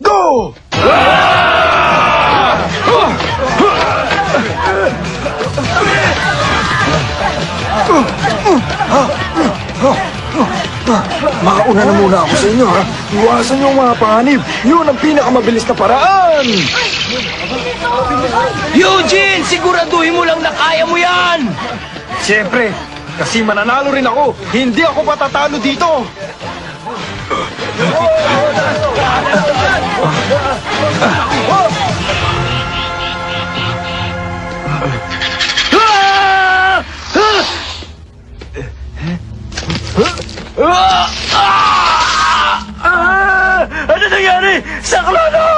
Go! Makauna na muna ako sa inyo, ha? Iwasan niyo ang mga panganib. Yun ang pinakamabilis na paraan. Eugene, siguraduhin mo lang na kaya mo yan! Siyempre, kasi mananalo rin ako. Hindi ako patatalo dito. Ano nangyari? Saklolo!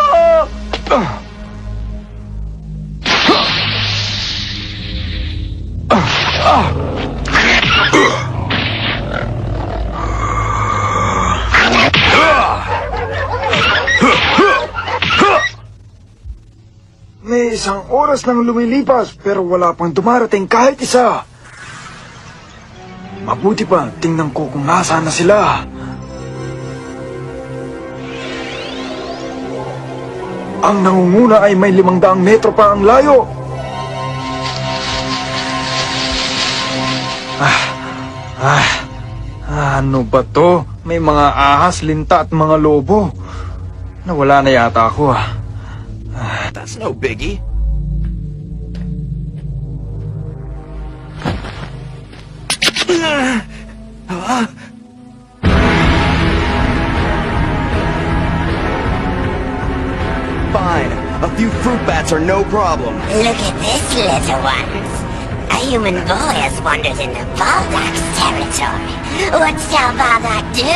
May isang oras nang lumilipas pero wala pang dumarating kahit isa. Mabuti pa, tingnan ko kung nasaan na sila. Ang nangunguna ay may 500 metro pa ang layo. Ano ba to? May mga ahas, linta at mga lobo. Nawala na yata ako, That's no biggie. Fine. A few fruit bats are no problem. Look at this, little ones. A human boy has wandered into Valdak's territory. What shall Valdak do?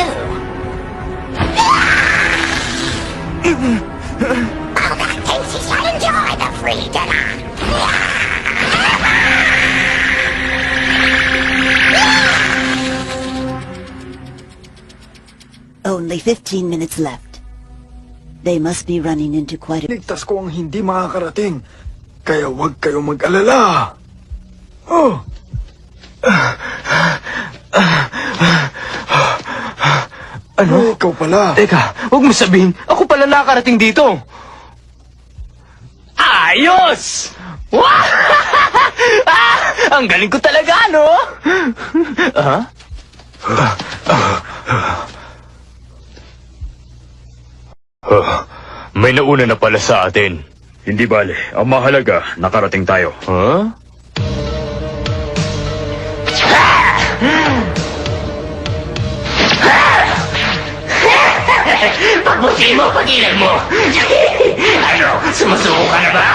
Valdak thinks he shall enjoy the free dinner. Only 15 minutes left. They must be running into quite a... Ligtas ko ang hindi makakarating. Kaya huwag kayo mag-alala. Oh! Ano? Ikaw pala. Teka, huwag mo sabihin, ako pala nakarating dito. Ayos! Wow! Ang galing ko talaga, no? May nauna na pala sa atin. Hindi bale, ang mahalaga, nakarating tayo. Huh? Pagbuti mo, pagilan mo! Ano, sumusuko ka na ba?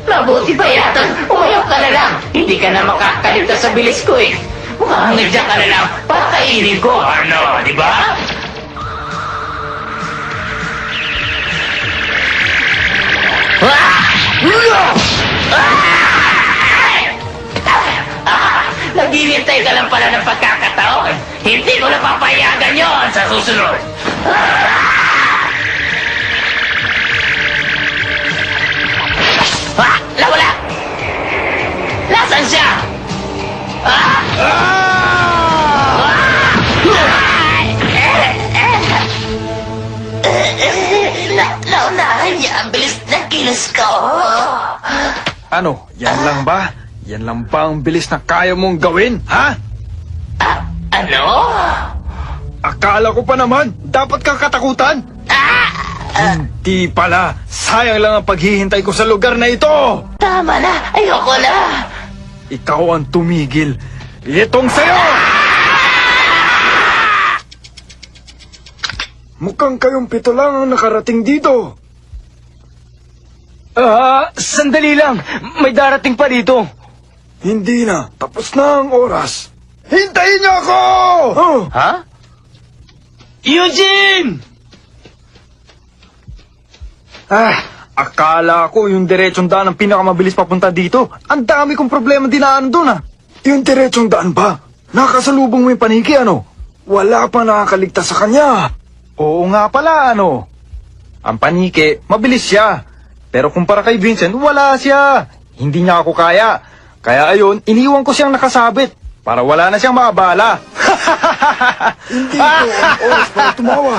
Mabuti pa yata, umayok ka na lang. Hindi ka na makakaligtas sa bilis ko eh. Mukhang nandiyan ka na lang para kainin ko, ano, di ba? Naghihintay ka lang pala ng pagkakataon. Hindi ko na papayagan yon sa susunod. Nawala! Nasaan siya? Naunahan niya ang bilis na kilos ko. Ano? Yan lang ba? Yan lang ba ang bilis na kaya mong gawin, ha? Ano? Akala ko pa naman, dapat kang katakutan. Hindi pala. Sayang lang ang paghihintay ko sa lugar na ito. Tama na, ayoko na. Ikaw ang tumigil. Itong sayo! Mukhang kayong 7 lang ang nakarating dito. Sandali lang. May darating pa dito. Hindi na. Tapos na ang oras. Hintayin niyo ako! Ha? Eugene! Akala ko yung diretsong daan ang pinakamabilis papunta dito. Ang dami kong problema dinaanan doon, Yung diretsong daan ba? Nakasalubong mo yung paniki, ano? Wala pa nakakaligtas sa kanya. Oo nga pala, ano? Ang paniki, mabilis siya. Pero kumpara kay Vincent, wala siya. Hindi niya ako kaya. Kaya ayun, iniwan ko siyang nakasabit para wala na siyang maabala. Hindi ito ang oras para tumawa.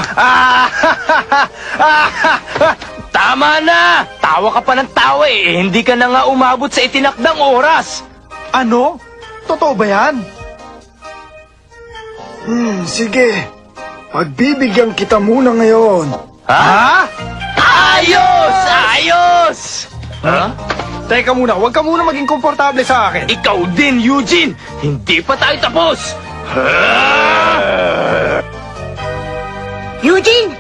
Tama na! Tawa ka pa ng tawa eh. Hindi ka na nga umabot sa itinakdang oras. Ano? Totoo ba yan? Sige. Pagbibigyan kita muna ngayon. Ha? Ayos! Ayos! Ha? Teka muna, huwag ka muna maging komportable sa akin. Ikaw din, Eugene! Hindi pa tayo tapos! Eugene!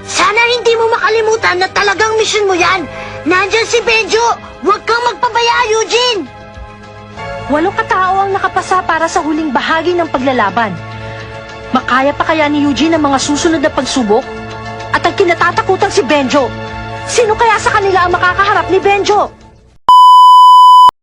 Sana hindi mo makalimutan na talagang mission mo yan! Nandyan si Benjo! Huwag kang magpabaya, Eugene! 8 katao ang nakapasa para sa huling bahagi ng paglalaban. Makaya pa kaya ni Eugene ang mga susunod na pagsubok? At ang kinatatakutang si Benjo. Sino kaya sa kanila ang makakaharap ni Benjo?